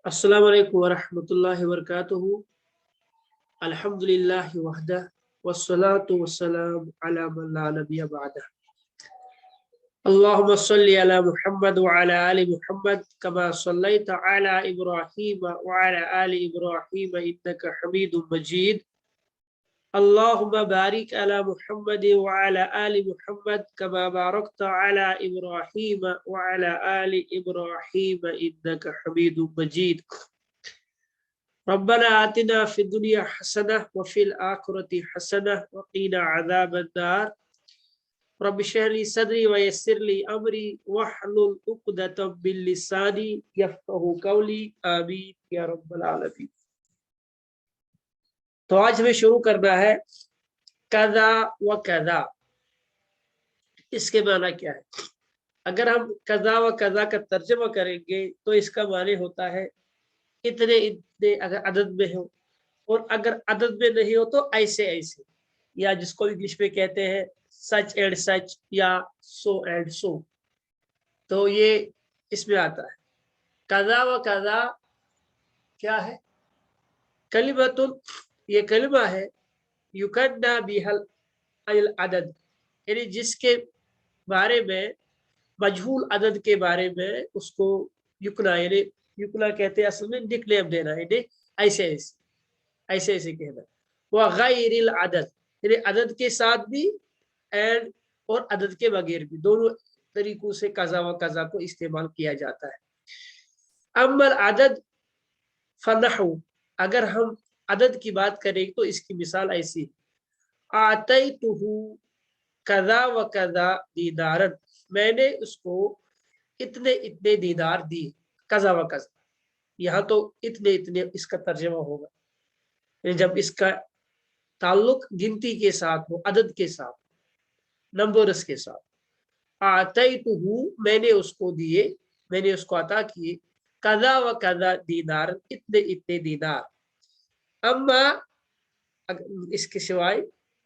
अस्सलामु अलैकुम वरहमतुल्लाहि वबरकातुहू। अल्हम्दुलिल्लाहि वहदह वस्सलातु वस्सलाम अला मन ला नबिय्य बअदह। अल्लाहुम्मा सल्लि अला मुहम्मद व अला आलि मुहम्मद कमा सल्लैता अला इब्राहीम व अला आलि इब्राहीम इन्नका हमीदुम मजीद। अल्लाहुम्मा बारिक अला मुहम्मद व अला आलि मुहम्मद कमा बारकता अला इब्राहीम व अला आलि इब्राहीम इन्नका हमीदुम मजीद। रब्बना आतिना फिद दुनिया हसनह व फिल आखिरति हसनह व क़ीना अज़ाबन नार। रब्बि इश्रह ली सदरी व यस्सिर ली अमरी वहलुल उक़दतम मिन लिसानी यफ़क़हू क़ौली। आमीन या रब्बल आलमीन। तो आज हमें शुरू करना है कज़ा व कज़ा। इसके माना क्या है? अगर हम कज़ा व कज़ा का तर्जुमा करेंगे तो इसका माने होता है इतने इतने, अगर अदद में हो, और अगर अदद में नहीं हो तो ऐसे ऐसे, या जिसको इंग्लिश में कहते हैं सच एंड सच या सो एंड सो। तो ये इसमें आता है। कज़ा व कज़ा क्या है? कलिमतुन, ये कलिमा है युकन्ना बिहल अल अदद, यानी जिसके बारे में मजहूल अदद के बारे में उसको युकना, यानी युकना कहते हैं असल में निकनेम देना, यानी ऐसे ऐसे ऐसे ऐसे कहना। वह गैरिल अदद, यानी अदद के साथ भी एंड और अदद के बगैर भी, दोनों तरीकों से कज़ा व कज़ा को इस्तेमाल किया जाता है। अम्मल अदद फनहु, अगर हम अदद की बात करें तो इसकी मिसाल ऐसी, आतैतुहु कज़ा व कज़ा दीदारन, मैंने उसको इतने इतने दीदार दिए। कज़ा व कज़ा, यहाँ तो इतने इतने इसका तर्जुमा होगा, जब इसका ताल्लुक गिनती के साथ हो, अदद के साथ, नंबर्स के साथ। आतैतुहु, मैंने उसको दिए, मैंने उसको अता किए, कज़ा व कज़ा दीनार, इतने इतने दीनार। अम्मा, इसके सिवाय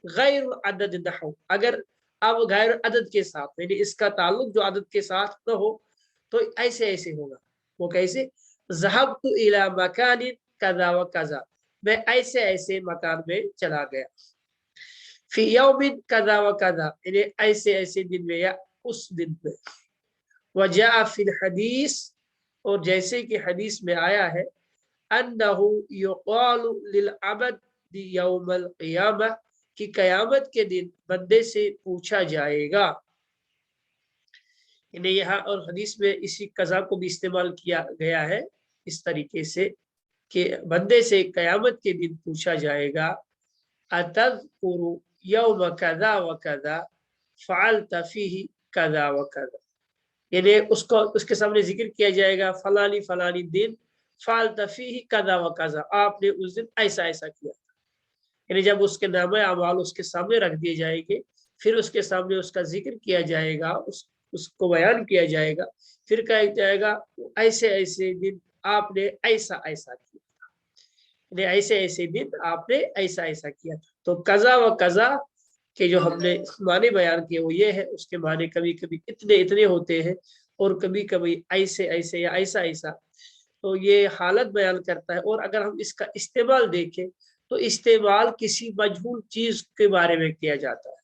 गैर अदद नहु, अगर अब गैर अदद के साथ, यानी इसका ताल्लुक जो अदद के साथ न हो तो ऐसे ऐसे होगा। वो कैसे? ज़हबतु इला मकानिन कज़ा व कज़ा, मैं ऐसे ऐसे मकान में चला गया। फी यौमिन कज़ा व कज़ा, यानी ऐसे ऐसे दिन में या उस दिन में। वजा फिल हदीस, और जैसे कि हदीस में आया है, अन्नहु युक़ालु लिल अबद यौमल क़ियामह, कि क़यामत के दिन बंदे से पूछा जाएगा। यानी यहाँ और हदीस में इसी कज़ा को भी इस्तेमाल किया गया है इस तरीके से कि बंदे से क़यामत के दिन पूछा जाएगा, अतज़कुरु यौम कज़ा व कज़ा फ़अलत फ़ीही कज़ा व कज़ा, यानी उसको उसके सामने जिक्र किया जाएगा, फलानी फलानी दिन, फ़अलत फ़ीही कज़ा व कज़ा, आपने उस दिन ऐसा ऐसा किया। यानी जब उसके नामे अमाल उसके सामने रख दिए जाएंगे, फिर उसके सामने उसका जिक्र किया जाएगा, उसको बयान किया जाएगा, फिर कहा जाएगा ऐसे ऐसे दिन आपने ऐसा ऐसा किया, यानी ऐसे ऐसे दिन आपने ऐसा ऐसा किया। तो कज़ा व कज़ा के जो हमने माने बयान किए वो ये है, उसके माने कभी कभी इतने इतने होते हैं और कभी कभी ऐसे ऐसे या ऐसा ऐसा। तो ये हालत बयान करता है। और अगर हम इसका इस्तेमाल देखें तो इस्तेमाल किसी मजहूल चीज के बारे में किया जाता है,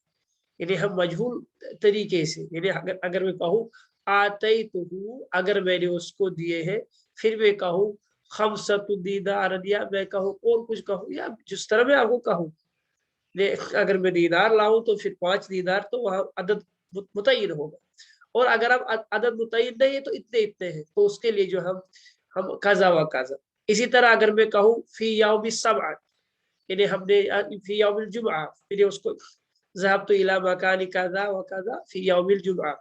यानी हम मजहूल तरीके से, यानी अगर मैं कहूँ आतैतुहु, अगर मैंने उसको दिए हैं, फिर मैं कहूँ खमसतु दीनार, या मैं कहूँ और कुछ कहूँ, या जिस तरह मैं आपको कहूँ, अगर मैं दीनार लाऊं तो फिर 5 दीनार, तो वहां अदद मुतय्यन होगा। और अगर अब अदद मुतय्यन नहीं है तो इतने इतने हैं, तो उसके लिए जो हम कज़ा व कज़ा। इसी तरह अगर मैं कहूँ फी यौमि सबअ, यानी हमने फी यौमिल जुमअ, फिर उसको ज़हबतु इला मकानि कज़ा व कज़ा फी यौमिल जुमअ,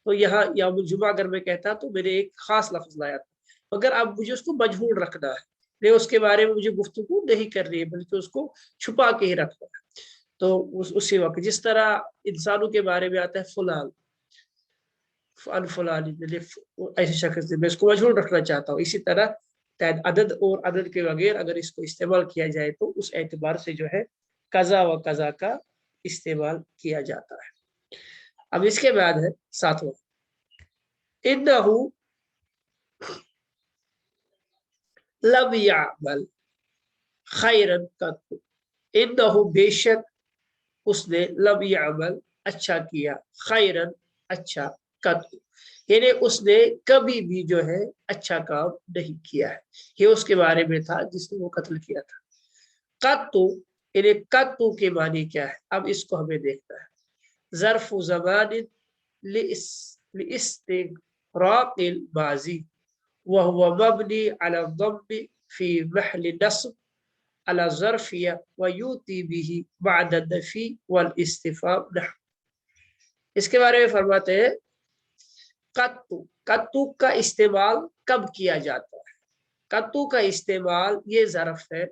तो यहाँ यौमुल जुमअ अगर मैं कहता तो मैंने एक खास लफ्ज लाया था। अगर अब मुझे उसको मजहूल रखना है, नहीं उसके बारे में मुझे गुफ्तगू नहीं करनी है, बल्कि उसको छुपा के ही रखना है, तो उसी वक्त जिस तरह इंसानों के बारे में आता है फुलान फलानी, ऐसे शख्स मैं इसको मजहूल रखना चाहता हूँ, इसी तरह अदद और अदद के बगैर अगर इसको इस्तेमाल किया जाए तो उस एतबार से जो है कज़ा व कज़ा का इस्तेमाल किया जाता है। अब इसके बाद है 7वां, इन्नहु लम यामल खैरन कत्तु, इन्नहु बेशक उसने लम यामल अच्छा किया, खैरन अच्छा, कत्तु यानी उसने कभी भी जो है अच्छा काम नहीं किया है, ये उसके बारे में था जिसने वो कत्ल किया था। कत्तु यानी कत्तु के मानी क्या है, अब इसको हमें देखना है। ज़र्फ़ु ज़मानिन लिइस्तिग़राक़िल माज़ी व हुवा मब्नी अला ज़म्मी फ़ी महल नस्ब अला ज़र्फ़िय्या व यूती बिही बअद नफ़ी वल इस्तिफ़हाम नहव। इसके बारे में फरमाते हैं कत्तु, कत्तु का इस्तेमाल कब किया जाता है? कत्तु का इस्तेमाल ये ज़र्फ़ है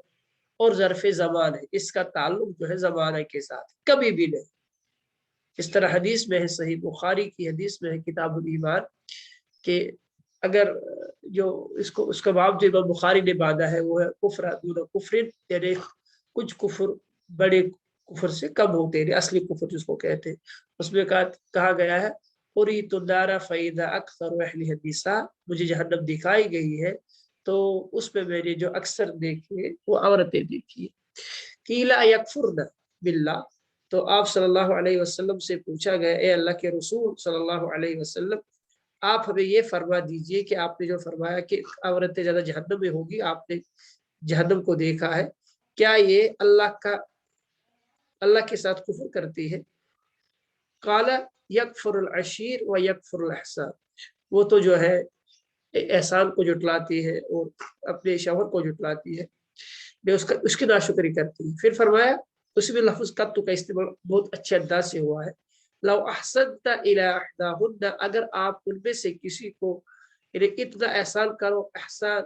और ज़र्फ़ ज़मान है, इसका ताल्लुक जो है ज़माने के साथ, कभी भी नहीं। इस तरह हदीस में है, सही बुखारी की हदीस में है किताबुल ईमान कि अगर जो इसको उसका बाब जो इमाम बुखारी ने बांधा है वो है कुफ्र दून कुफ्रिन, यानी कुछ कुफ्र बड़े कुफ्र से कम होते हैं, असली कुफ्र जिसको कहते हैं। उसमें कहा गया है उरी तुन्नारा फ़ैज़ा अक्सर अहलिहा निसा, मुझे जहन्नम दिखाई गई है तो उसमें मैंने जो अक्सर देखी है वो औरतें देखी है। कीला यकफुरना बिल्लाह, तो आप सल्लल्लाहु अलैहि वसल्लम से पूछा गया, ए अल्लाह के रसूल सल्लल्लाहु अलैहि वसल्लम, आप हमें ये फरमा दीजिए कि आपने जो फरमाया कि औरतें ज्यादा जहन्नम में होगी, आपने जहन्नम को देखा है, क्या ये अल्लाह के साथ कुफ्र करती है? काला यकफुरुल अशीर व यकफुरुल एहसान, वो तो जो है एहसान को जुटलाती है और अपने शौहर को जुटलाती है, उसका उसकी नाशुक्री करती है। फिर फरमाया उसमें लफ्ज कत्तु का इस्तेमाल बहुत अच्छे अंदाज से हुआ है। लौ अहसनता इला अहदाहुन्ना, अगर आप उनमें से किसी को इतना एहसान करो, एहसान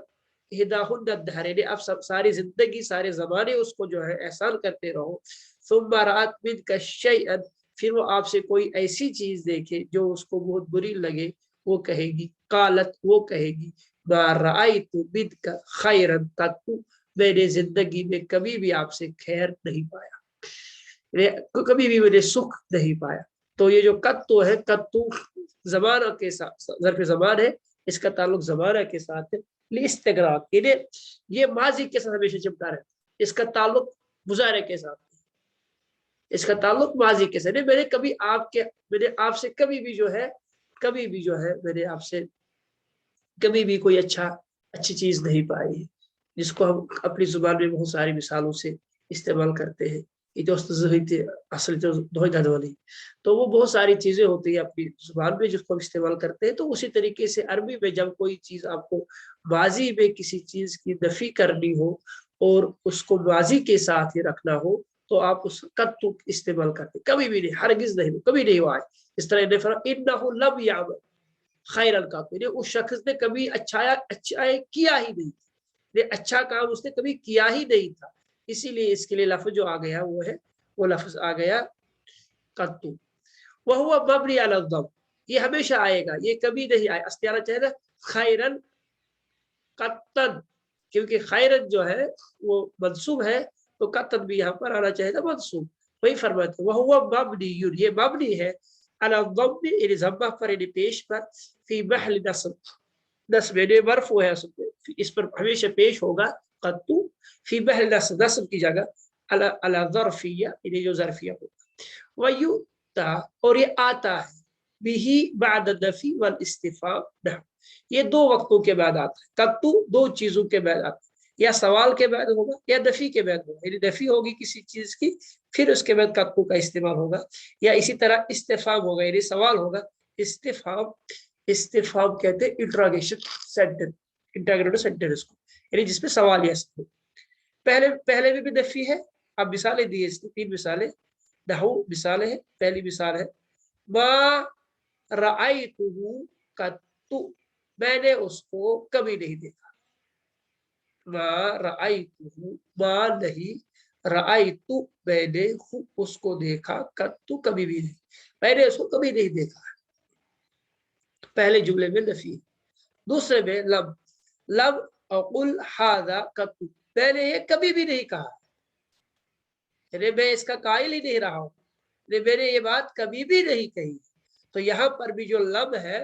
हिदाहुन्ना दहर, यानी आप सब सारी जिंदगी सारे जमाने उसको जो है एहसान करते रहो। सुम्मा रात मिनका शैअन, फिर वो आपसे कोई ऐसी चीज देखे जो उसको बहुत बुरी लगे, वो कहेगी कालत, वो कहेगी मा राअयतु मिनका खैरन कत्तु, मैंने जिंदगी में कभी भी आपसे खैर नहीं पाया, कभी भी मैंने सुख नहीं पाया। तो ये जो कत्तु है, कत्तु जमाना के साथ, ज़र्फ़ ज़मान है, इसका ताल्लुक जमाना के साथ है। लिइस्तिग़राक़, ये माजी के साथ हमेशा चिपका रहता है, इसका ताल्लुक मुज़ारे के साथ, इसका ताल्लुक माजी के साथ। मैंने आपसे कभी भी जो है मैंने आपसे कभी भी कोई अच्छी चीज नहीं पाई है, जिसको हम अपनी जुबान में बहुत सारी मिसालों से इस्तेमाल करते हैं। ये दोस्त असल वाली, तो वो बहुत सारी चीजें होती है अपनी जुबान में जिसको हम इस्तेमाल करते हैं। तो उसी तरीके से अरबी में जब कोई चीज आपको माजी में किसी चीज की नफी करनी हो और उसको माजी के साथ ही रखना हो, तो आप उस कत्तु इस्तेमाल करते, कभी भी नहीं, हरगिज नहीं, कभी नहीं हुआ है। इस तरह इन्नहु लम यामल खैरन का, उस शख्स ने कभी अच्छा किया ही नहीं, अच्छा काम उसने कभी किया ही नहीं था, इसीलिए इसके लिए लफ्ज जो आ गया वो लफ्ज आ गया कत्तु। वह हुआ मबनी अला दम, ये हमेशा आएगा, ये कभी नहीं आए, अस्तियारा चाहिए खैरन कत्तन, क्योंकि खैरन जो है वो मंसूब है, तो कत्तन भी यहाँ पर आना चाहिए था मंसूब। वही फरमाते वह हुआ मबनी, ये मबनी है अला दम, यानी ज़म्मा पर, यानी पेश पर, फी महल नस्ब, नस्ब यानी मरफू है, इस पर हमेशा पेश होगा कत्तु, फी महल नस्ब, नस्ब की जगह अला अला ज़र्फ़िय्या, यानी जो ज़र्फ़िया होगा। वयुता, और ये आता है, बिही बाद नफ़ी वल इस्तिफ़हाम नहव, ये दो वक्तों के बाद आता है। कत्तु दो चीजों के बाद आता है, या सवाल के बाद होगा या नफी के बाद होगा, यानी नफी होगी किसी चीज की, फिर उसके बाद कत्तु का इस्तेमाल होगा, या इसी तरह इस्तिफाम होगा, यानी सवाल होगा। इस्तिफाम, इस्तिफाम कहते हैं इंट्रोगेशन सेंटेंस, इंटरोगेटिव सेंटेंस को, यानी जिसमें सवाल या पहले भी नफी है। अब मिसालें दी, इसकी 3 मिसालें, नहू मिसालें है। पहली मिसाल है मा रअयतुहु कत्तु, मैंने उसको कभी नहीं देखा। मा रअयतुहु, मा नहीं, रअयतु मैंने उसको देखा, कत्तु कभी भी नहीं, मैंने उसको कभी नहीं देखा। पहले जुमले में नफी। दूसरे में लब, लब अकुल हादा कत्तु, मैंने ये कभी भी नहीं कहा, यानी मैं इसका कायल ही नहीं रहा हूँ, मैंने ये बात कभी भी नहीं कही। तो यहाँ पर भी जो लब है,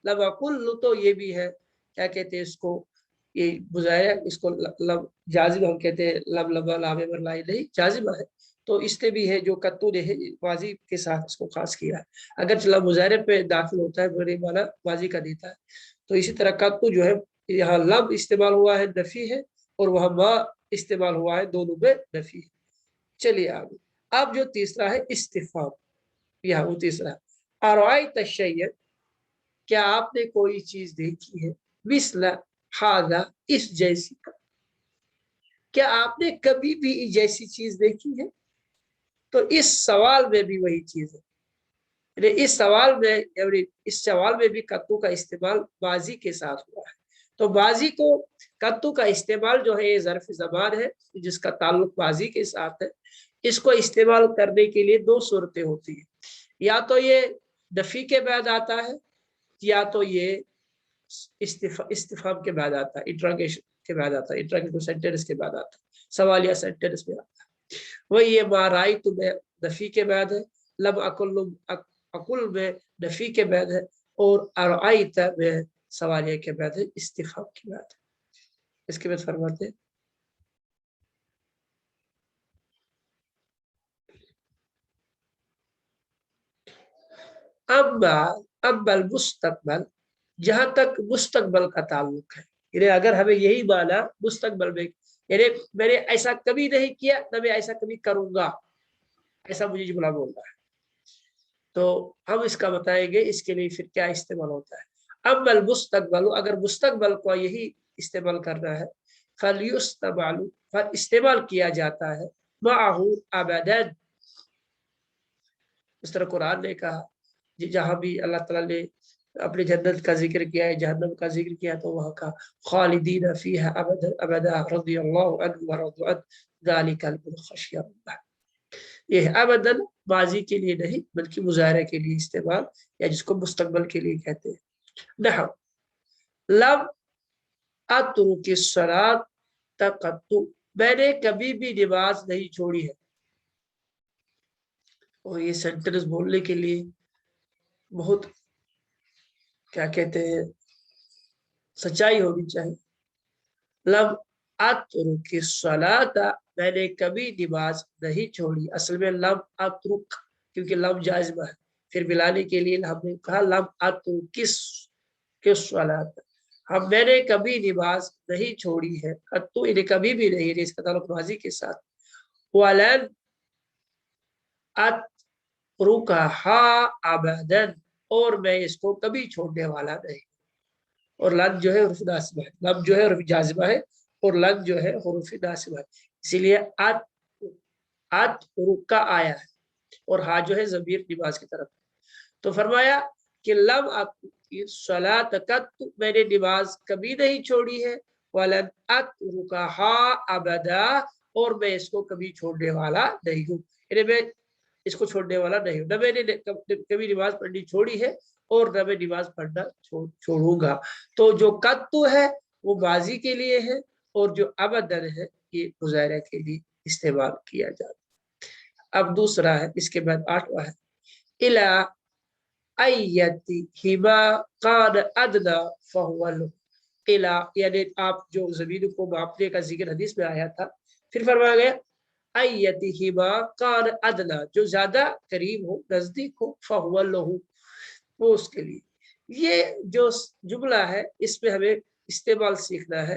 लब अकुल, तो ये भी है क्या कहते हैं इसको, ये मुजाहरा, इसको लब जाजिम हम कहते हैं, लब लबा लामे लाई नहीं जाजिमा है, तो इसलिए भी है जो कत्तू ने है माजी के साथ इसको खास किया है। अगर लब मुजाहरे पे दाखिल होता है बड़े माना माजी का देता है, तो इसी तरह कत्तू जो है यहाँ लब इस्तेमाल हुआ है नफी है, और वहाँ मा इस्तेमाल हुआ है, दोनों में नफी है। चलिए आगे, अब जो तीसरा है इस्तिफाम, यहाँ वो तीसरा अरवाई तशय्य, क्या आपने कोई चीज देखी है, मिसला हादा, इस जैसी का, क्या आपने कभी भी इस जैसी चीज देखी है? तो इस सवाल में भी वही चीज है, इस सवाल में इस सवाल में भी कत्तू का इस्तेमाल बाजी के साथ हुआ है। तो बाजी को कत्तू का इस्तेमाल जो है ये ज़र्फ ज़बान है जिसका ताल्लुक बाजी के साथ है। इसको इस्तेमाल करने के लिए दो सूरतें होती है, या तो ये नफी के बाद आता है, या तो ये इस्तिफाम के बाद आता है, इंट्रोगेशन के बाद आता है, इंट्रोगेशन सेंटेंस के बाद आता है, सवालिया सेंटेंस में आता है। वही ये माराई तुम्हें नफी के बाद है, लब अकुल में नफी के बाद है, और अराइता में सवालिया के बाद है, इस्तिफाम के बाद है। इसके बाद फरमाते हैं अब्बल मुस्तकबल, जहां तक मुस्तकबल का ताल्लुक है, यानी अगर हमें यही माना मुस्तकबल में, यानी मैंने ऐसा कभी नहीं किया ना मैं ऐसा कभी करूंगा, ऐसा मुझे जुमला बोलना है, तो हम इसका बताएंगे इसके लिए फिर क्या इस्तेमाल होता है। अब्बल मुस्तकबल, अगर मुस्तकबल को यही इस्तेमाल करना है, फलयुस्तमालु, पर इस्तेमाल किया जाता है, माहू अबदन, इस तरह कुरान ने कहा, जहां भी अल्लाह ताला ने अपने जन्नत का जिक्र किया है, जहन्नम का जिक्र किया, तो वहां का खालिदीन फीहा अबदा अबदा रज़ियल्लाहु अन्हु व रज़ु अन ज़ालिकल लिमन खशिया अल्लाह। ये अबदन माजी के लिए नहीं बल्कि मुजाहरे के लिए इस्तेमाल, या जिसको मुस्तकबल के लिए कहते हैं। नहव लम अतरुकी सलात तक़त्तु, मैंने कभी भी नमाज नहीं छोड़ी है। और ये सेंटेंस बोलने के लिए बहुत क्या कहते हैं सच्चाई होनी चाहिए। लम अतरुकी सलाता, मैंने कभी नमाज नहीं छोड़ी, असल में लम अतरुक, क्योंकि लम जाजिमा है, फिर मिलाने के लिए हमने कहा लम अतरुकिस किस सलात, हम मैंने कभी नमाज नहीं छोड़ी है, कत्तु इन्हें कभी भी नहीं, इसका ताल्लुक माजी के साथ, वलन अतरुकहा अबदन, और मैं इसको कभी छोड़ने वाला नहीं। और लन जो है हुर्फ नासिबा है, लब जो है हुर्फ जाजिमा है, और लन जो है हुर्फ नासिबा है, इसीलिए अत रुका आया है, और हा जो है ज़मीर नमाज की तरफ। तो फरमाया कि लम सलात कत्तु, मैंने नमाज कभी नहीं छोड़ी है, वलन अतरुकहा अबदा, और मैं इसको कभी छोड़ने वाला नहीं हूँ, यानी मैं इसको छोड़ने वाला नहीं हूँ, न मैंने कभी नमाज पढ़नी छोड़ी है और न मैं नमाज पढ़ना छोड़ूंगा। तो जो कत्तु है वो माजी के लिए है, और जो अबदन है ये मुजाहरा के लिए इस्तेमाल किया जाता है। अब दूसरा है, इसके बाद आठवां है, इला अय्यति हिमा कान अदना फहुवा लहु, इला यानी आप जो जमीन को मापने का जिक्र हदीस में आया था, फिर फरमाया गया अय्यति हिमा कान अदना, जो ज्यादा करीब हो नजदीक हो, फहुवा लहु, वो उसके लिए। ये जो जुमला है इसमें हमें इस्तेमाल सीखना है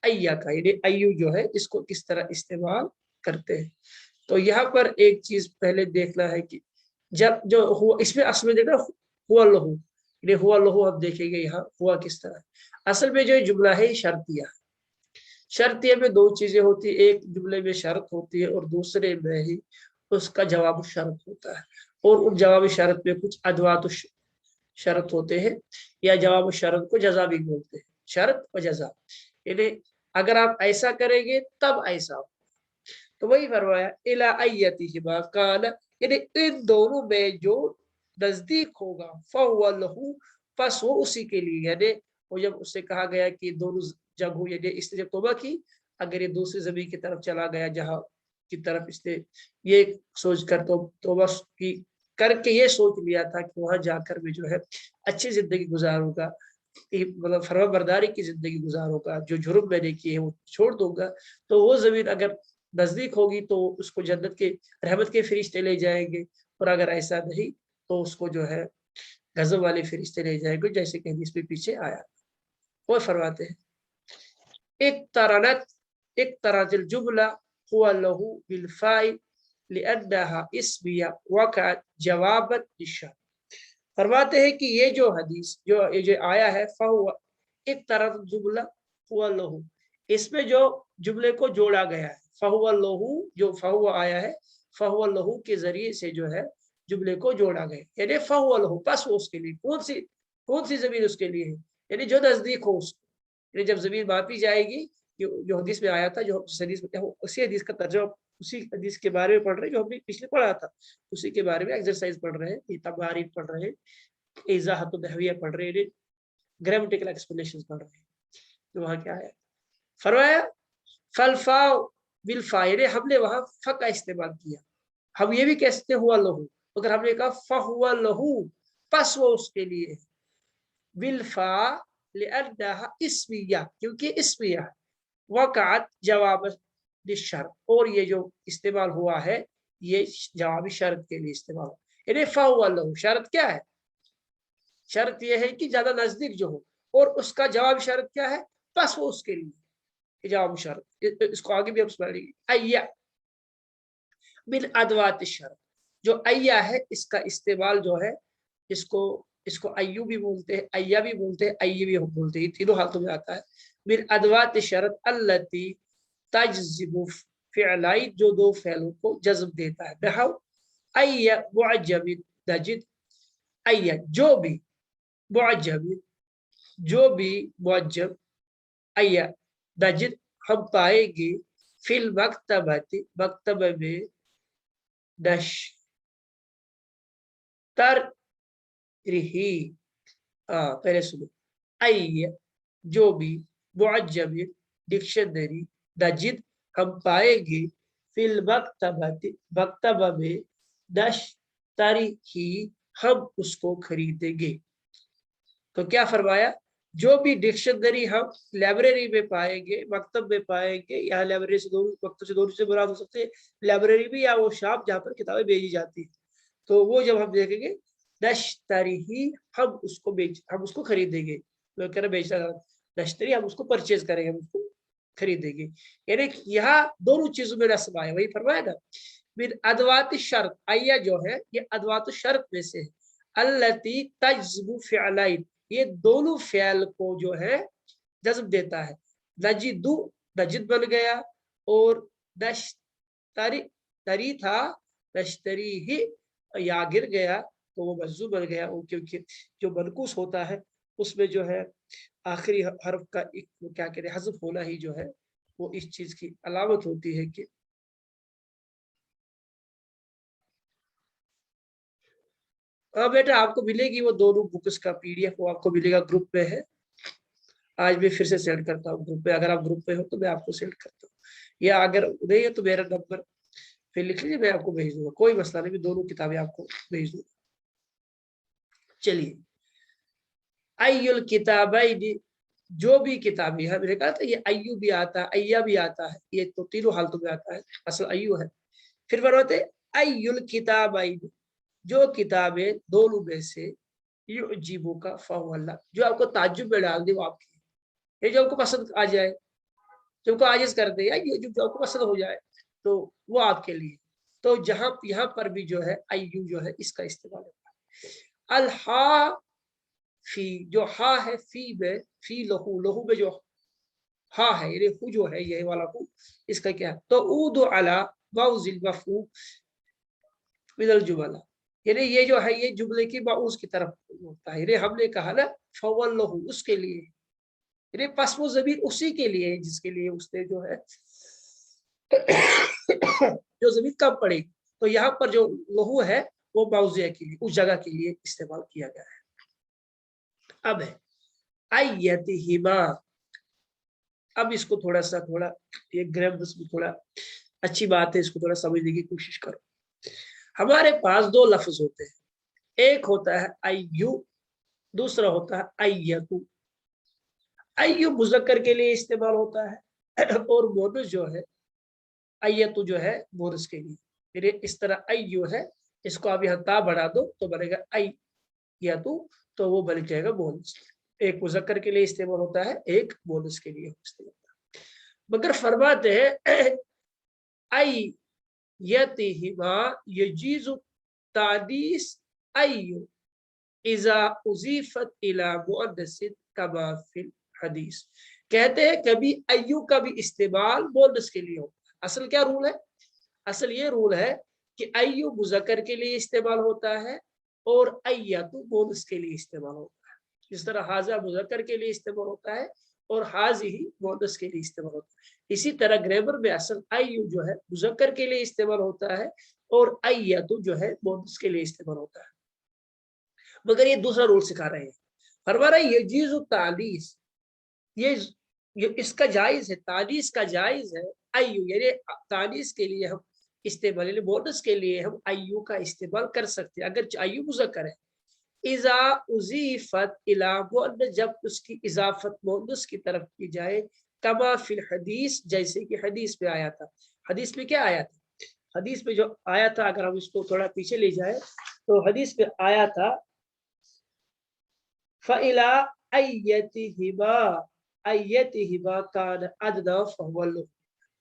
अय्या का, यानी अय्यू जो है इसको किस तरह इस्तेमाल करते हैं। तो यहाँ पर एक चीज पहले देखना है कि जब जो हुआ, इसमें असल में देखना हुआ लहू, यानी हुआ लहू हम देखेंगे यहाँ हुआ किस तरह। असल में जो जुमला है शर्तिया, शर्तिया में दो चीजें होती है, एक जुमले में शर्त होती है और दूसरे में ही उसका जवाब शर्त होता है, और उन जवाब शर्त में कुछ अदवात शर्त होते हैं, या जवाब शर्त को जजा भी बोलते हैं, शर्त और जजा, यानी अगर आप ऐसा करेंगे तब ऐसा हो। तो वही फरमाया इला अय्यतिहिमा कान, यानी इन दोनों में जो नजदीक होगा, फहुवा लहू, बस वो उसी के लिए, यानी वो जब उससे कहा गया कि दोनों जगहों, यानी इसने जब तौबा की, अगर ये दूसरी जमीन की तरफ चला गया जहां की तरफ इसने ये सोच कर तौबा की करके ये सोच लिया था कि वहां जाकर भी जो है अच्छी जिंदगी गुजारूंगा, मतलब फर्मा बरदारी की जिंदगी गुजारूंगा, जो जुर्म मैंने किए वो छोड़ दूंगा, तो वो जमीन अगर नजदीक होगी तो उसको जन्नत के रहमत के फरिश्ते ले जाएंगे, और अगर ऐसा नहीं तो उसको जो है गजब वाले फरिश्ते ले जाएंगे, जैसे कि हदीस में पीछे आया। वो फरमाते हैं एक तरनत एक तरजल जुमला हुआ लहू बिलफाइल लिअन्नहा इस्मिया वक़अत जवाबत लिश्शर्त। फरमाते हैं कि ये जो हदीस जो आया है फहुआ एक तरह जुमला हुआ लहू, इसमें जो जुमले को जोड़ा गया है, फहुआ लहू जो फहुआ आया है, फहुआ लहू के जरिए से जो है जुमले को जोड़ा गया, यानी फहुआ लहू बस वो उसके लिए, कौन सी जमीन उसके लिए है, यानी जो नजदीक हो उसको, यानी जब जमीन मापी जाएगी, जो हदीस में आया था, जो हदीस में उसी हदीस का तर्जुमा उसी हदीस के बारे में पढ़ रहे हैं जो हमने पिछले पढ़ा था, उसी के बारे में एक्सरसाइज पढ़ रहे हैं, तबारीफ पढ़ रहे हैं, इजाहत नहविया पढ़ रहे हैं, ग्रामेटिकल एक्सप्लेनेशन पढ़ रहे हैं। तो वहां क्या है, फरमाया फलफा बिलफा, यानी हमने वहां फ का इस्तेमाल किया। हम ये भी कह सकते हुआ लहू, अगर हमने कहा फहुआ लहू बस वो उसके लिए, बिलफा लिअन्नहा इस्मिया, क्योंकि इस्मिया वक़अत जवाब शर्त, और ये जो इस्तेमाल हुआ है ये जवाबी शर्त के लिए इस्तेमाल हुआ, यानी फहुआ लहू शर्त क्या है, शर्त यह है कि ज्यादा नजदीक जो हो, और उसका जवाब शर्त क्या है, बस वो उसके लिए जवाब शर्त। इसको आगे भी हम पढ़ेंगे। अय्या बिन अदवात शर्त, जो अय्या है इसका इस्तेमाल जो है, इसको अय्यू भी बोलते हैं, अय्या भी बोलते हैं, अय्यी भी बोलते हैं, तीनों हालतों में आता है। बिन अदवात शर्त अल्लती तजज़िबु फ़िअलैन, जो दो फ़ेलों को जज्ब देता है। नहव अय्या मुअज्जबिन तजिद, अय्या जो भी मुअज्जब, जो भी मुअज्जब, अय्या तजिद हम पाएंगे, फिल मकतबती मकतब में, नश्तरही, पहले सुनो, अय्या जो भी मुअज्जब डिक्शनरी, नजिद हम पाएंगे, फिल मकतबती मकतबा में, नश्तरही हम उसको खरीदेंगे। तो क्या फरमाया, जो भी डिक्शनरी हम लाइब्रेरी में पाएंगे, मकतब में पाएंगे, यहाँ लाइब्रेरी से दोनों मकतब से दोनों से मुराद हो सकते हैं, लाइब्रेरी भी या वो शॉप जहाँ पर किताबें भेजी जाती है, तो वो जब हम देखेंगे नश्तरी ही हम उसको खरीदेंगे, तो कह रहे बेचना, नश्तरी हम उसको परचेज करेंगे, हम उसको खरीदेंगे, यानी यहाँ दोनों चीजों में रस्म आया, वही फरमाया ना। बिन अदवात शर्त, अय्या जो है ये अदवात शर्त में से है, अल्लती तजज़िबु फ़िअलैन, ये दोनों फ़िअल को जो है जज्ब देता है। नजिदु नजिद बन गया, और नश्तरी तरी था, नश्तरी ही या गिर गया तो वो मज्जूम बन गया, क्योंकि जो मनकूस होता है उसमें जो है आखिरी हर्फ का एक क्या कहते हैं हज़फ होना ही जो है वो इस चीज की अलामत होती है कि हाँ बेटा आपको मिलेगी वो दोनों बुक्स का पीडीएफ, वो आपको मिलेगा, ग्रुप में है। आज मैं फिर से सेंड करता हूँ ग्रुप में, अगर आप ग्रुप में हो तो मैं आपको सेंड करता हूँ, या अगर नहीं है तो मेरा नंबर फिर लिख लीजिए, मैं आपको भेज दूंगा, कोई मसला नहीं, मैं दोनों किताबें आपको भेज दूंगा। चलिए, अय्युल किताबैन, जो भी किताबें है, मैंने कहा था ये अय्यू भी आता है, अय्या भी आता है, ये तो तीनों हालतों में आता है, असल अय्यू है। फिर फरमाते अय्युल किताबैन, जो किताबें दोनों में से युजीबु का फहुवल्ला, जो आपको ताज्जुब में डाल दे वो आपकी, ये जो आपको पसंद आ जाए, जो आपको आजिज कर दे, या ये जो आपको पसंद हो जाए तो वो आपके लिए। तो जहां यहाँ पर भी जो है अय्यू जो है इसका इस्तेमाल होता है। अल हा फी, जो हा है फी में, फी लहू, लहू में जो हा है, ये हु जो है ये वाला हु, इसका क्या है, तो ऊदु अला मौजिल मफहूम मिनल जुमला, यानी ये जो है ये जुमले की बाउस की तरफ होता है, यानी हमने कहा ना फवल लहू उसके लिए, यानी पस वो जमीन उसी के लिए जिसके लिए उसने जो है जो जमीन कम पड़ेगी, तो यहाँ पर जो लहू है वो मौजिया के लिए, उस जगह के लिए इस्तेमाल किया गया है। अब है अय्यतिहिमा, अब इसको थोड़ा ये ग्रामर में थोड़ा अच्छी बात है, इसको थोड़ा समझने की कोशिश करो। हमारे पास दो लफ्ज होते हैं, एक होता है अय्यू, दूसरा होता है अय्यतु। अय्यु मुज़क्कर के लिए इस्तेमाल होता है और मोनस जो है अय्यतु जो है मोनस के लिए। फिर इस तरह अय्यु है, इसको आप यहाँ ता बढ़ा दो तो बनेगा अय्यतु, तो वो बन जाएगा मोनस। एक मुज़क्कर के लिए इस्तेमाल होता है, एक मोनस के लिए इस्तेमाल होता है। मगर फरमाते हैं अय्यतिहिमा यजीज़ु तादीस अय्यु इज़ा उज़ीफ़त इला मुअन्नसिन कमा फिल हदीस। कहते हैं कभी अय्यु का भी इस्तेमाल मोनस के लिए होता है। असल क्या रूल है? असल ये रूल है कि अय्यु मुज़क्कर के लिए इस्तेमाल होता है और अय्यतु मोनस के लिए इस्तेमाल होता है। जिस तरह हाजा मुज़क्कर के लिए इस्तेमाल होता है और हाज़िही मोनस के लिए इस्तेमाल होता है, इसी तरह ग्रामर में असल अय्यु जो है मुज़क्कर के लिए इस्तेमाल होता है और अय्यतु जो है मोनस के लिए इस्तेमाल होता है। मगर ये दूसरा रूल सिखा रहे हैं, फरमा रहे ये यजीज़ु तानीस, ये इसका जायज है, तानीस का जायज है अय्यु, यानी तानीस के लिए हम इस्तेमाल, यानी मोनस के लिए हम अय्यु का इस्तेमाल कर सकते हैं अगर अय्यु मुज़क्कर है। इज़ा उज़ीफ़त इला मुअन्नस, जब उसकी इजाफत मोनस की तरफ की जाए, कमा फिल हदीस, जैसे कि हदीस में आया था। हदीस में क्या आया था? हदीस में जो आया था, अगर हम इसको थोड़ा पीछे ले जाए तो हदीस में आया था फ़इला अय्यतिहिमा कान अदना फ़हुवल,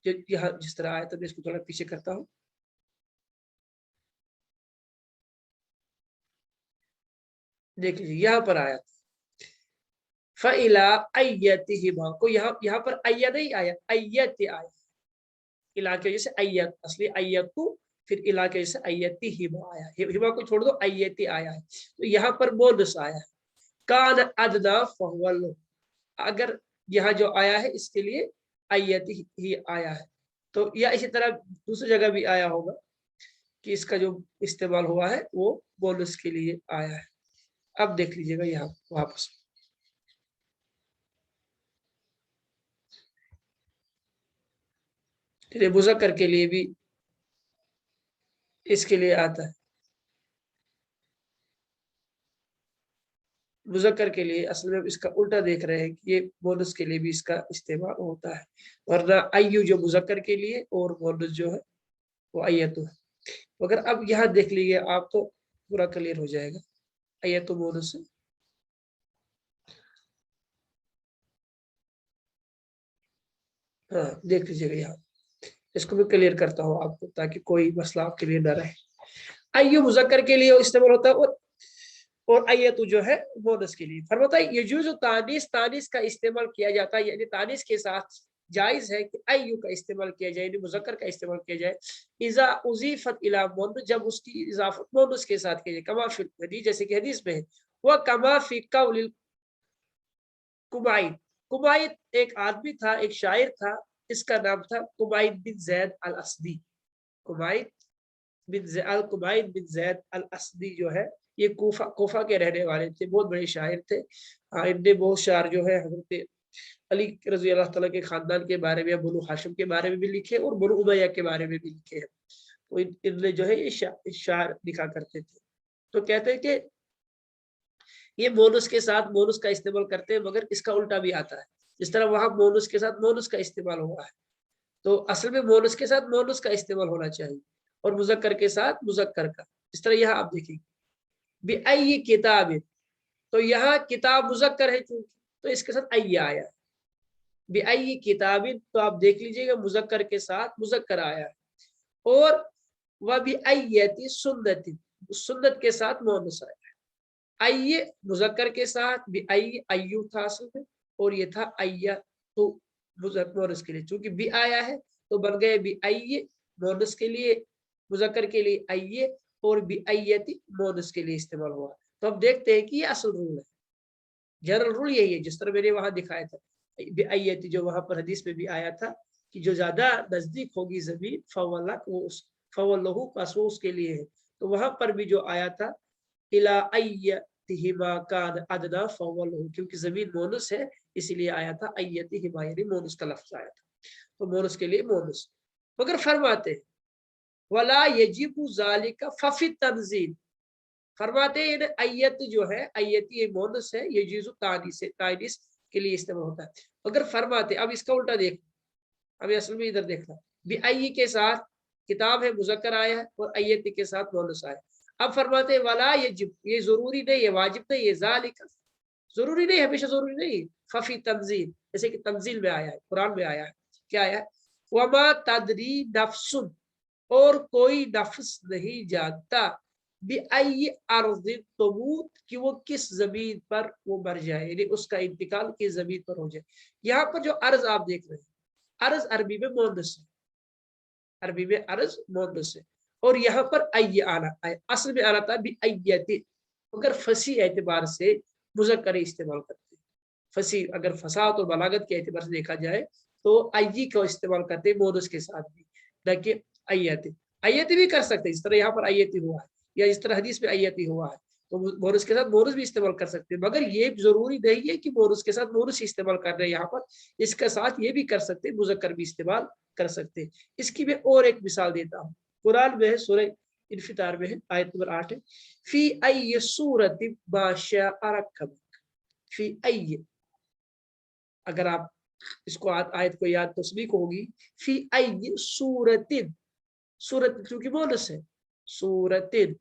यहाँ जिस तरह आया था, मैं इसको थोड़ा पीछे करता हूँ। देख लीजिए यहाँ पर आया था फ़इला अय्यतिहिमा को, यहाँ पर अय्या नहीं आया, अय्यत आया, इला की वजह से अय्यत, असली अय्यतु, फिर इला की वजह से अय्यतिहिमा आया, हिमा को छोड़ दो, अय्यति आया है, तो यहाँ पर मोनस आया है। कान अदना फ़हुवल, अगर यहाँ जो आया है इसके लिए अय्यति ही आया है, तो या इसी तरह दूसरी जगह भी आया होगा कि इसका जो इस्तेमाल हुआ है वो बोनस के लिए आया है। अब देख लीजिएगा यहाँ वापस, मुज़क्कर के लिए भी इसके लिए आता है, मुज़क्कर के लिए असल में इसका उल्टा देख रहे हैं कि ये बोनस के लिए भी इसका इस्तेमाल होता है, वरना अय्यु जो मुज़क्कर के लिए और बोनस जो है वो अय्यतु है। अगर अब यहाँ देख लीजिए आप तो पूरा क्लियर हो जाएगा, अय्यतु बोनस है। हाँ देख लीजिएगा यहाँ, इसको मैं क्लियर करता हूँ आपको ताकि कोई मसला आपके लिए ना रहे। अय्यु मुज़क्कर के लिए इस्तेमाल होता है और अय्यतु जो है बोनस के लिए। फरमाता है यजूज़ु तानीस, तानीस का इस्तेमाल किया जाता है, यानी तानीस के साथ जायज है कि अय्यु का इस्तेमाल किया जाए, यानी मुज़क्कर का इस्तेमाल किया जाए। इज़ा उज़ीफ़त इला मुअन्नस, जब उसकी इजाफत मुअन्नस के साथ किया जाए, कमा फिल हदीस, जैसे कि हदीस में है, व कमा फी कौलिल कुबैत। कुबैत एक आदमी था, एक शायर था, इसका नाम था कुबैत बिन ज़ैद अल असदी। कुबैत बिन ज़ैद अल असदी जो है ये कोफा के रहने वाले थे, बहुत बड़े शायर थे। इनने बहुत शायर जो है हज़रत अली रज़ी अल्लाह तआला के खानदान के बारे में, बनु हाशिम के बारे में भी लिखे और बनु उमय्या के बारे में भी लिखे हैं। तो इनने जो है ये शायर लिखा करते थे। तो कहते हैं कि ये मोनस के साथ मोनस का इस्तेमाल करते हैं, मगर इसका उल्टा भी आता है, जिस तरह वहां मोनस के साथ मोनस का इस्तेमाल हुआ है, तो असल में मोनस के साथ मोनस का इस्तेमाल होना चाहिए और मुज़क्कर के साथ मुज़क्कर का। इस तरह यहाँ आप देखेंगे बिअय्यि किताब, तो यहाँ किताब मुज़क्कर है चूंकि, तो इसके साथ अय्या आया है। बिअय्यि किताबिन, तो आप देख लीजिएगा मुज़क्कर के साथ मुज़क्कर आया है, और वह बिअय्यति सुन्नतिन, सुन्नत के साथ मोनस आया है। अय्य मुज़क्कर के साथ बिअय्यि अय्यु था असल में, और ये था अय्या, तो मोनस के लिए चूंकि बी आया है तो बन गए बिअय्यि मोनस के लिए, मुज़क्कर के लिए अय्य, और बिअय्यति मोनस के लिए इस्तेमाल हुआ। तो अब देखते हैं कि ये असल रूल है, जनरल रूल यही है, जिस तरह मैंने वहां दिखाया था बिअय्यति, जो वहां पर हदीस में भी आया था कि जो ज्यादा नजदीक होगी जमीन फवल्लहु, बस वो उसके लिए है। तो वहां पर भी जो आया था इला अय्यतिहिमा कान अदना फवल्लहु, क्योंकि जमीन मोनस है इसीलिए आया था अय्यतिहिमा, यानी मोनस का लफ्ज आया था, तो मोनस के लिए मोनस। मगर फरमाते हैं वला यजिबु ज़ालिका फफी तंजील, फरमाते हैं अय्यत जो है, अय्यती मोनस है, यजीज़ु तानीस, तानीस के लिए इस्तेमाल होता है। अगर फरमाते, अब इसका उल्टा देख, हमें असल में इधर देखना, बी आई के साथ किताब है मुज़क्कर आया है और अय्यती के साथ मुअन्नस आया है। अब फरमाते वला यजिब, ये जरूरी नहीं है, वाजिब नहीं है, ज़ालिका जरूरी नहीं, हमेशा जरूरी नहीं, खफी तंजील, जैसे कि तंजील में आया है, कुरान में आया है, क्या आया है, वमा तदरी नफ्सुन, और कोई नफ्स नहीं जानता, बिअय्यि अर्ज़िन तमूत, कि वो किस जमीन पर वो मर जाए, यानी उसका इंतकाल किस जमीन पर हो जाए। यहाँ पर जो अर्ज आप देख रहे हैं, अर्ज अरबी में मुअन्नस है, अरबी में अर्ज मुअन्नस है, और यहाँ पर अय्य आना है, असल में आना था बिअय्यति, अगर फसी एतबार से मुज़क्कर इस्तेमाल करते हैं, फसी अगर फसाहत और बलागत के एतबार से देखा जाए तो अय्यी को इस्तेमाल करते हैं मुअन्नस के साथ भी, न कि अय्यति। अय्यति भी कर सकते हैं, इस तरह यहाँ पर अय्यति हुआ है, या इस तरह हदीस में अय्यति हुआ है, तो मोरस के साथ मोरस भी इस्तेमाल कर सकते हैं, मगर ये जरूरी नहीं है कि मोरस के साथ मोरस इस्तेमाल कर रहे हैं यहाँ पर, इसके साथ ये भी कर सकते हैं, मुज़क्कर भी इस्तेमाल कर सकते हैं। इसकी मैं और एक मिसाल देता हूँ, कुरान में है, सूरह इन्फितार में है, आयत नंबर 8 है, फी अय्य सूरतिन मा शाअ रक्कबक, फी अय्य, अगर आप इसको आयत को याद तस्बीक होगी, फी अय्य सूरतिन, सूरत क्योंकि मोनस है, सूरतिन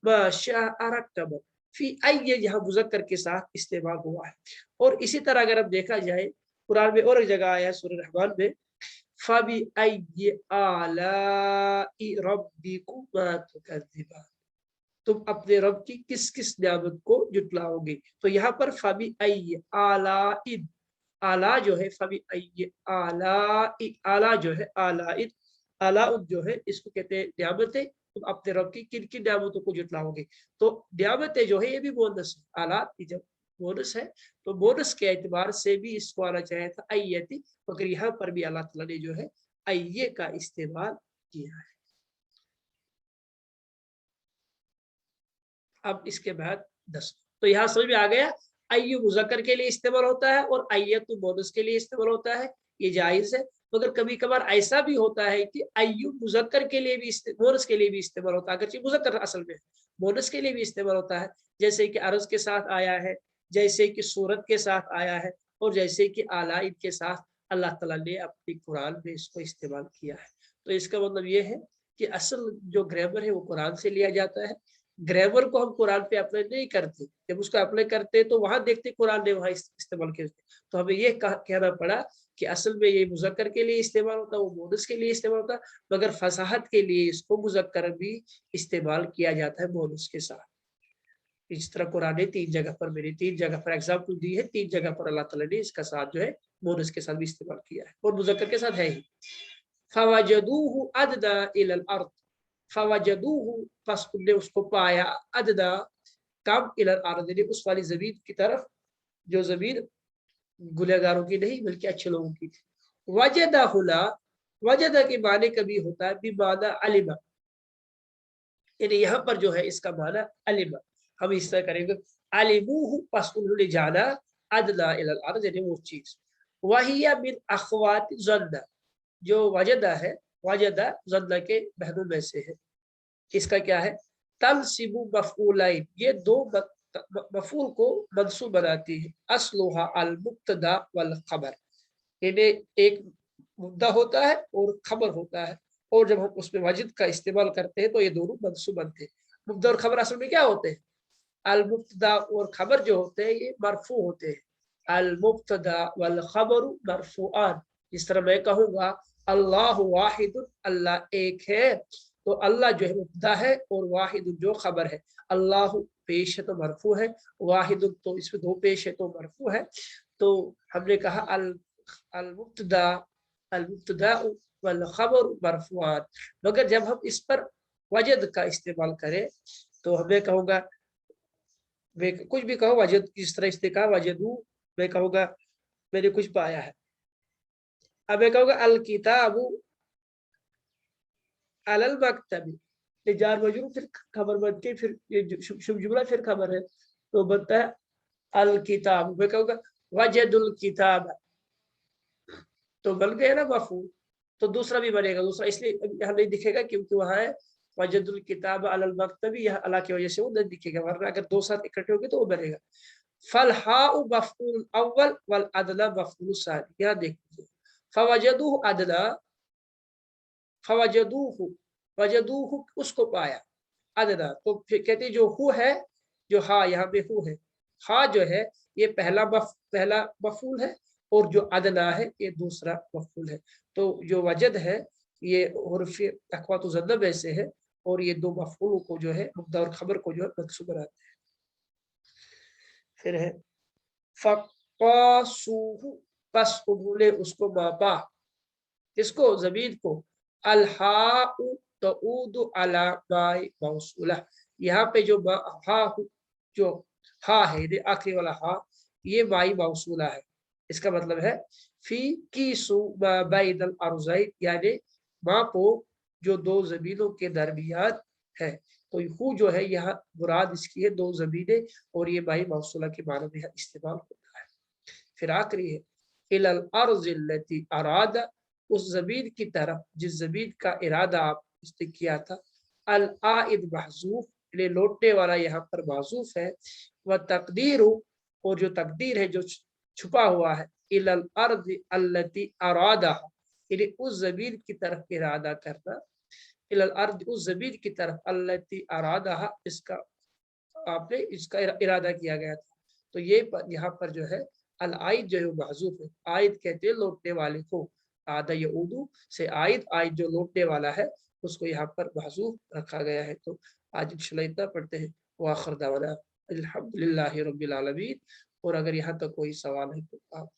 मा शाअ रक्कबक, फी अय्य यहाँ मुज़क्कर के साथ इस्तेमाल हुआ है। और इसी तरह अगर अब देखा जाए कुरान में और एक जगह आया है सूरह रहमान में, फबी अय्यि आलाइ रब्बिकुमा तुकज़्ज़िबान, तुम अपने रब की किस किस नियामत को जुटलाओगे। तो यहाँ पर फबी अय्यि आलाइन, आला जो है फबी अय्यि आलाई, आला जो है आलाइन, आला जो है इसको कहते हैं नियामतें, तुम अपने रब की किन किन नियामतों को जुटलाओगे। तो नियामतें जो है ये भी बोनस है, आला जब बोनस है तो बोनस के एतबार से भी इसको आना चाहिए था अय्यति, मगर यहाँ पर भी अल्लाह ताला ने जो है अय्ये का इस्तेमाल किया है। अब इसके बाद 10, तो यहाँ समझ में आ गया, अय्यु मुज़क्कर के लिए इस्तेमाल होता है और अय्यतु मुअन्नस के लिए इस्तेमाल होता है, ये जायज है। मगर कभी कभार ऐसा भी होता है कि अय्यु मुज़क्कर के लिए भी मुअन्नस के लिए भी इस्तेमाल होता है, अगर मुज़क्कर असल में मुअन्नस के लिए भी इस्तेमाल होता है, जैसे कि अर्ज के साथ आया है, जैसे कि सूरत के साथ आया है, और जैसे कि आलाइन के साथ अल्लाह ताला ने अपनी कुरान में इसको इस्तेमाल किया है। तो इसका मतलब ये है कि असल जो ग्रामर है वो कुरान से लिया जाता है, ग्रामर को हम कुरान पे अप्लाई नहीं करते, जब उसको अप्लाई करते तो वहां देखते कुरान ने वहां इस्तेमाल किया, तो हमें ये कहना पड़ा कि असल में ये मुज़क्कर के लिए इस्तेमाल होता है, वो मुअन्नस के लिए इस्तेमाल होता है, मगर फसाहत के लिए इसको मुज़क्कर भी इस्तेमाल किया जाता है मुअन्नस के साथ। इस तरह कुरान ने 3 जगह पर, मेरी 3 जगह पर एग्जाम्पल दी है, 3 जगह पर अल्लाह ताला ने इसका साथ जो है मुअन्नस के साथ भी इस्तेमाल किया है और मुज़क्कर के साथ है ही। फवजदूहु अदना इलल अर्द, फवजदूहु बस उनने उसको पाया, अदना कम, इलल अर्द उस वाली जमीन की तरफ जो जमीन गुनहगारों की नहीं बल्कि अच्छे लोगों की थी। वजदा हुला, वजदा के माने कभी होता है बिमाना अलिमा, यानी यहाँ पर जो है इसका माना अलिमा, हम इस तरह करेंगे, अलिमुहु बस उन्होंने जाना, अदना इलल अर्द यानी वो चीज, वहिया मिन अखवात ज़न्ना, जो वजदा है, वजदा ज़न्ना के बहनों में से है। इसका क्या है, तंसिबु मफऊलाइन, ये 2 मफूल को मंसूब बनाती है, अस्लुहा अल मुब्तदा वल खबर, यानी एक मुद्दा होता है और खबर होता है, और जब हम उसमें वाजिद का इस्तेमाल करते हैं तो ये दोनों मंसूब बनते हैं। मुब्दा और खबर असल में क्या होते हैं, अल मुब्तदा और खबर जो होते हैं ये मरफू होते हैं, अल मुब्तदा वल खबरु मरफूआन। इस तरह मैं कहूँगा अल्लाह वाहिद, अल्लाह एक है, तो अल्लाह जो है मुब्तदा है और वाहिद जो खबर है, अल्लाह पेश है तो मरफू है, वाहिद तो इसमें 2 पेश है तो मरफू है। तो हमने कहा अल मुब्तदा वल खबर मरफूआन, मगर जब हम इस पर वजद का इस्तेमाल करें तो हमें कहूँगा, कुछ भी कहो वजद, किस तरह इसने कहा वजदू, मैं कहूँगा मैंने कुछ पाया है। अब मैं कहूँगा अल किताबु अलल मकतबी, ये जार मजरूर फिर खबर बन के फिर ये शुभ जुमला फिर खबर है, तो बनता है अल किताब, मैं कहूँगा वजदुल किताब, तो बन गया ना मफूल, तो दूसरा भी बनेगा, दूसरा इसलिए यहाँ नहीं दिखेगा क्योंकि वहाँ है वजदुल किताब अलल मकतबी, यह अला की वजह से वो नहीं दिखेगा, वरना अगर 2 साथ इकट्ठे होंगे तो वो बनेगा फलहाउ मफऊल अव्वल वल अदना मफऊल सानी। यहाँ देखिए फवजदूहु अदना, फवजदूहु, वजदूहु उसको पाया, अदना तो फिर कहते जो हु है, जो हा यहाँ पे हु है, हा जो है ये पहला मफूल है और जो अदना है ये दूसरा मफूल है। तो जो वजद है ये हुर्फ अखवातु ज़न्ना में से है और ये दो मफूलों को जो है मुब्तदा और खबर को जो है मंसूब बनाते हैं। फिर है फक़ासूहु, बस उन्होंने उसको मापा, इसको ज़मीन को, अलहाउ तऊदु अला माई मौसूला, यहाँ पे जो हा जो हा है ये आखिरी वाला हा ये माई मौसूला है। इसका मतलब है फी कीसु मा बैनल अर्ज़ैन, यानी मापो जो दो जमीनों के दरमियान है। तो हु जो है यहाँ मुराद इसकी है दो जमीनें और ये माई मौसूला के माने में इस्तेमाल होता है। फिर आखिरी है इलल अर्ज़िल्लती अरादा, उस जमीन की तरफ जिस जमीन का इरादा आपने किया था। अल आइद महजूफ, ले लौटने वाला यहाँ पर महजूफ है। व तकदीर, और जो तकदीर है जो छुपा हुआ है, इलल अर्द अल्लती अरादा, यानी उस जमीन की तरफ इरादा करना, इलल अर्द उस जमीन की तरफ, अल्लती अरादा इसका आपने इसका इरादा किया गया था। तो ये यहाँ पर जो है अल आइद जो है महजूफ है। आइद कहते हैं लौटने वाले को, आदा यऊदू से आइद, आइद जो लौटने वाला है उसको यहाँ पर महजूफ रखा गया है। तो आज इंशाल्लाह इतना पढ़ते हैं। वाखिर दावाना अल्हम्दुलिल्लाहि रब्बिल आलमीन। और अगर यहाँ तक कोई सवाल है तो आप